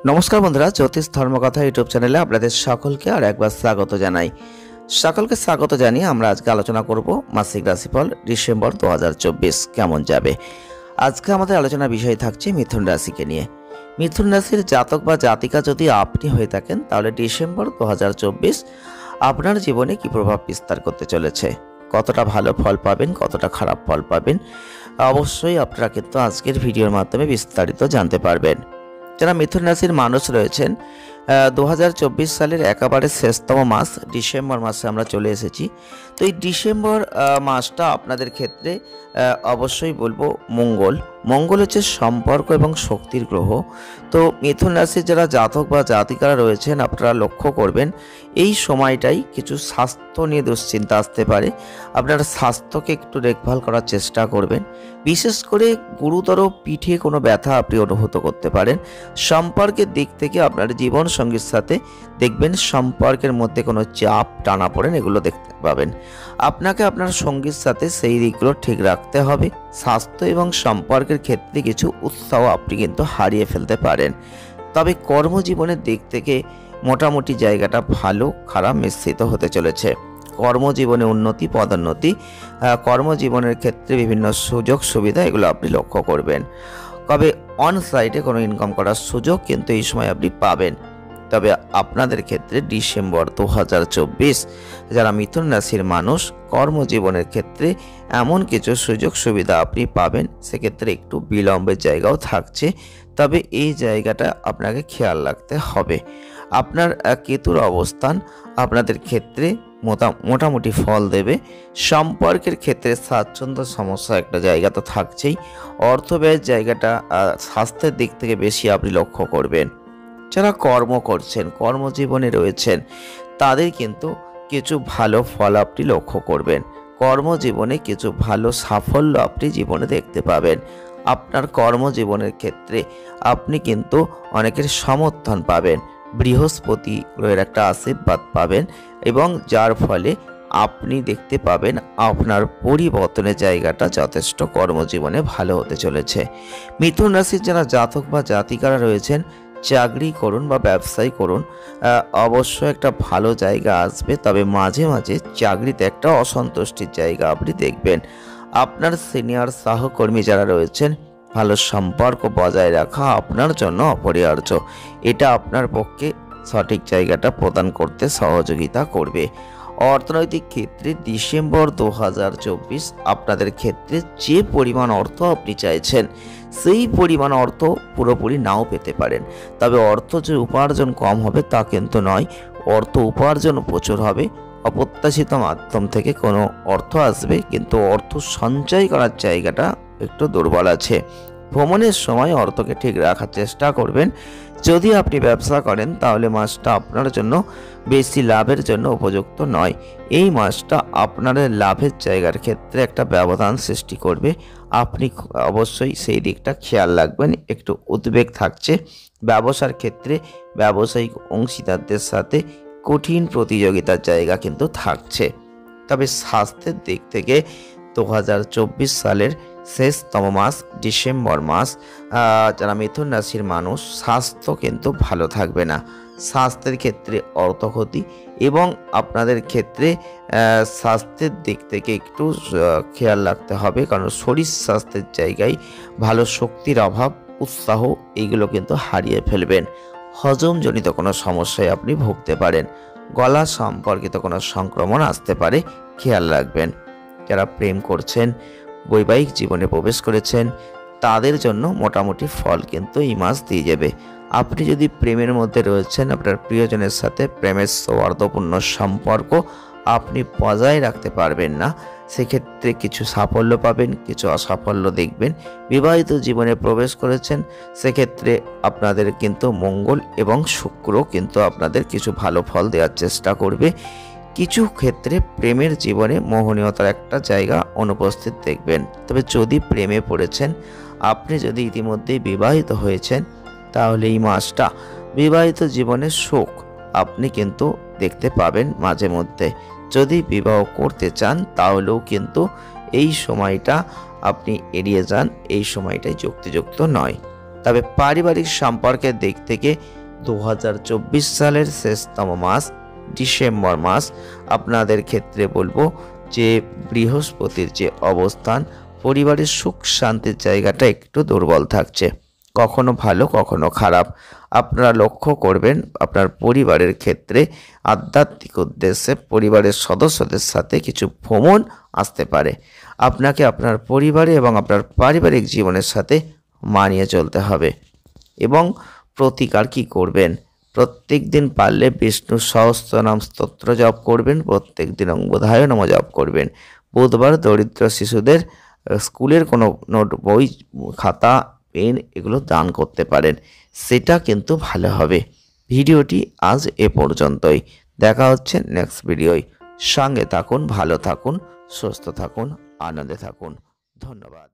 নমস্কার বন্ধুরা, জ্যোতিষ ধর্মকথা ইউটিউব চ্যানেলে আপনাদের সকলকে আর একবার স্বাগত জানাই। সকলকে স্বাগত জানিয়ে আমরা আজকে আলোচনা করব মাসিক রাশিফল ডিসেম্বর 2024 কেমন যাবে। আজকে আমাদের আলোচনার বিষয় থাকছে মিথুন রাশিকে নিয়ে। মিথুন রাশির জাতক বা জাতিকা যদি আপনি হয়ে থাকেন, তাহলে ডিসেম্বর 2024 আপনার জীবনে কি প্রভাব বিস্তার করতে চলেছে, কতটা ভালো ফল পাবেন, কতটা খারাপ ফল পাবেন, অবশ্যই আপনারা কিন্তু আজকের ভিডিওর মাধ্যমে বিস্তারিত জানতে পারবেন। যারা মিথুন রাশির মানুষ রয়েছেন, 2024 সালের একেবারে শেষতম মাস ডিসেম্বর মাসে আমরা চলে এসেছি। তো এই ডিসেম্বর মাসটা আপনাদের ক্ষেত্রে অবশ্যই বলবো মঙ্গল হচ্ছে সম্পর্ক এবং শক্তির গ্রহ। তো মিথুন রাশির যারা জাতক বা জাতিকারা রয়েছেন, আপনারা লক্ষ্য করবেন এই সময়টাই কিছু স্বাস্থ্য নিয়ে দুশ্চিন্তা আসতে পারে। আপনারা স্বাস্থ্যকে একটু দেখভাল করার চেষ্টা করবেন। বিশেষ করে গুরুতর পিঠে কোনো ব্যথা আপনি অনুভূত করতে পারেন। সম্পর্কের দিক থেকে আপনার জীবন সঙ্গীর সাথে দেখবেন সম্পর্কের মধ্যে কোনো চাপ টানাপোড়েন এগুলো দেখতে পাবেন। আপনাকে আপনার সঙ্গীর সাথে সেই দিকগুলো ঠিক রাখতে হবে। স্বাস্থ্য এবং সম্পর্কের ক্ষেত্রে কিছু উৎসাহ আপনি কিন্তু হারিয়ে ফেলতে পারেন। তবে কর্মজীবনের দিক থেকে মোটামুটি জায়গাটা ভালো খারাপ মিশ্রিত হতে চলেছে। কর্মজীবনে উন্নতি, পদোন্নতি, কর্মজীবনের ক্ষেত্রে বিভিন্ন সুযোগ সুবিধা এগুলো আপনি লক্ষ্য করবেন। তবে অন সাইটে কোনো ইনকাম করার সুযোগ কিন্তু এই সময় আপনি পাবেন। তবে আপনাদের ক্ষেত্রে ডিসেম্বর 2024 যারা মিথুন রাশির মানুষ, কর্মজীবনের ক্ষেত্রে এমন কিছু সুযোগ সুবিধা আপনি পাবেন, সেক্ষেত্রে একটু বিলম্বের জায়গাও থাকছে। তবে এই জায়গাটা আপনাকে খেয়াল রাখতে হবে। আপনার কেতুর অবস্থান আপনাদের ক্ষেত্রে মোটামুটি ফল দেবে। সম্পর্কের ক্ষেত্রে স্বাচ্ছন্দ্য সমস্যা একটা জায়গা তো থাকছেই। অর্থ ব্যয়ের জায়গাটা স্বাস্থ্যের দিক থেকে বেশি আপনি লক্ষ্য করবেন। যারা কর্ম করছেন, কর্মজীবনে রয়েছেন, তাদের কিন্তু কিছু ভালো ফল আপনি লক্ষ্য করবেন। কর্মজীবনে কিছু ভালো সাফল্য আপনি জীবনে দেখতে পাবেন। আপনার কর্মজীবনের ক্ষেত্রে আপনি কিন্তু অনেকের সমর্থন পাবেন। বৃহস্পতি গ্রহের একটা আশীর্বাদ পাবেন এবং যার ফলে আপনি দেখতে পাবেন আপনার পরিবর্তনের জায়গাটা যথেষ্ট কর্মজীবনে ভালো হতে চলেছে। মিথুন রাশির যারা জাতক বা জাতিকারা রয়েছেন, চাকরি করুন বা ব্যবসায় করুন, অবশ্যই একটা ভালো জায়গা আসবে। তবে মাঝে মাঝে চাকরিতে একটা অসন্তুষ্টির জায়গা আপনি দেখবেন। আপনার সিনিয়র সহকর্মী যারা রয়েছেন, ভালো সম্পর্ক বজায় রাখা আপনার জন্য অপরিহার্য। এটা আপনার পক্ষে সঠিক জায়গাটা প্রদান করতে সহযোগিতা করবে। অর্থনৈতিক ক্ষেত্রে ডিসেম্বর 2024 আপনাদের ক্ষেত্রে যে পরিমাণ অর্থ আপনি চাইছেন, সেই পরিমাণ অর্থ পুরোপুরি নাও পেতে পারেন। তবে অর্থ যে উপার্জন কম হবে তা কিন্তু নয়, অর্থ উপার্জন প্রচুর হবে। অপ্রত্যাশিত মাধ্যম থেকে কোনো অর্থ আসবে, কিন্তু অর্থ সঞ্চয় করার জায়গাটা একটু দুর্বল আছে। ভ্রমণের সময় অর্থকে ঠিক রাখার চেষ্টা করবেন। যদি আপনি ব্যবসা করেন, তাহলে মাসটা আপনার জন্য বেশি লাভের জন্য উপযুক্ত নয়। এই মাসটা আপনার লাভের জায়গার ক্ষেত্রে একটা ব্যবধান সৃষ্টি করবে। আপনি অবশ্যই সেই দিকটা খেয়াল রাখবেন। একটু উদ্বেগ থাকছে। ব্যবসার ক্ষেত্রে ব্যবসায়িক অংশীদারদের সাথে কঠিন প্রতিযোগিতার জায়গা কিন্তু থাকছে। তবে স্বাস্থ্যের দিক থেকে 2024 সালের শেষতম মাস ডিসেম্বর মাস, যারা মিথুন রাশির মানুষ, স্বাস্থ্য কিন্তু ভালো থাকবে না। স্বাস্থ্যের ক্ষেত্রে অর্থক্ষতি এবং আপনাদের ক্ষেত্রে স্বাস্থ্যের দিক থেকে একটু খেয়াল রাখতে হবে, কারণ শরীর স্বাস্থ্যের জায়গায় ভালো শক্তির অভাব, উৎসাহ এইগুলো কিন্তু হারিয়ে ফেলবেন। হজমজনিত কোনো সমস্যায় আপনি ভুগতে পারেন। গলা সম্পর্কিত কোনো সংক্রমণ আসতে পারে, খেয়াল রাখবেন। যারা প্রেম করছেন, বৈবাহিক জীবনে প্রবেশ করেছেন, তাদের জন্য মোটামুটি ফল কিন্তু এই মাস দিয়ে যাবে। আপনি যদি প্রেমের মধ্যে রয়েছেন, আপনার প্রিয়জনের সাথে প্রেমের সৌহার্দ্যপূর্ণ সম্পর্ক আপনি বজায় রাখতে পারবেন না, সেক্ষেত্রে কিছু সাফল্য পাবেন, কিছু অসাফল্য দেখবেন। বিবাহিত জীবনে প্রবেশ করেছেন, সেক্ষেত্রে আপনাদের কিন্তু মঙ্গল এবং শুক্র কিন্তু আপনাদের কিছু ভালো ফল দেওয়ার চেষ্টা করবে। কিছু ক্ষেত্রে প্রেমের জীবনে মোহনীয়তার একটা জায়গা অনুপস্থিত দেখবেন। তবে যদি প্রেমে পড়েছেন, আপনি যদি ইতিমধ্যেই বিবাহিত হয়েছেন, তাহলে এই মাসটা বিবাহিত জীবনের সুখ আপনি কিন্তু দেখতে পাবেন মাঝে মধ্যে। যদি বিবাহ করতে চান, তাহলেও কিন্তু এই সময়টা আপনি এড়িয়ে যান। এই সময়টাই যুক্তিযুক্ত নয়। তবে পারিবারিক সম্পর্কের দিক থেকে 2024 সালের শেষতম মাস ডিসেম্বর মাস আপনাদের ক্ষেত্রে বলবো যে বৃহস্পতির যে অবস্থান, পরিবারের সুখ শান্তির জায়গাটা একটু দুর্বল থাকছে, কখনো ভালো কখনো খারাপ। আপনারা লক্ষ্য করবেন আপনার পরিবারের ক্ষেত্রে আধ্যাত্মিক উদ্দেশ্যে পরিবারের সদস্যদের সাথে কিছু ভ্রমণ আসতে পারে। আপনাকে আপনার পরিবারে এবং আপনার পারিবারিক জীবনের সাথে মানিয়ে চলতে হবে। এবং প্রতিকার কি করবেন? প্রত্যেক দিন পারলে বিষ্ণু সহস্রনাম স্তোত্র জপ করবেন, প্রত্যেক দিন অঙ্গধায় নম জপ করবেন। বুধবার দরিদ্র শিশুদের স্কুলের কোনো নোট বই খাতা পেন এগুলো দান করতে পারেন, সেটা কিন্তু ভালো হবে। ভিডিওটি আজ এ পর্যন্তই, দেখা হচ্ছে নেক্সট ভিডিওয়। সঙ্গে থাকুন, ভালো থাকুন, সুস্থ থাকুন, আনন্দে থাকুন। ধন্যবাদ।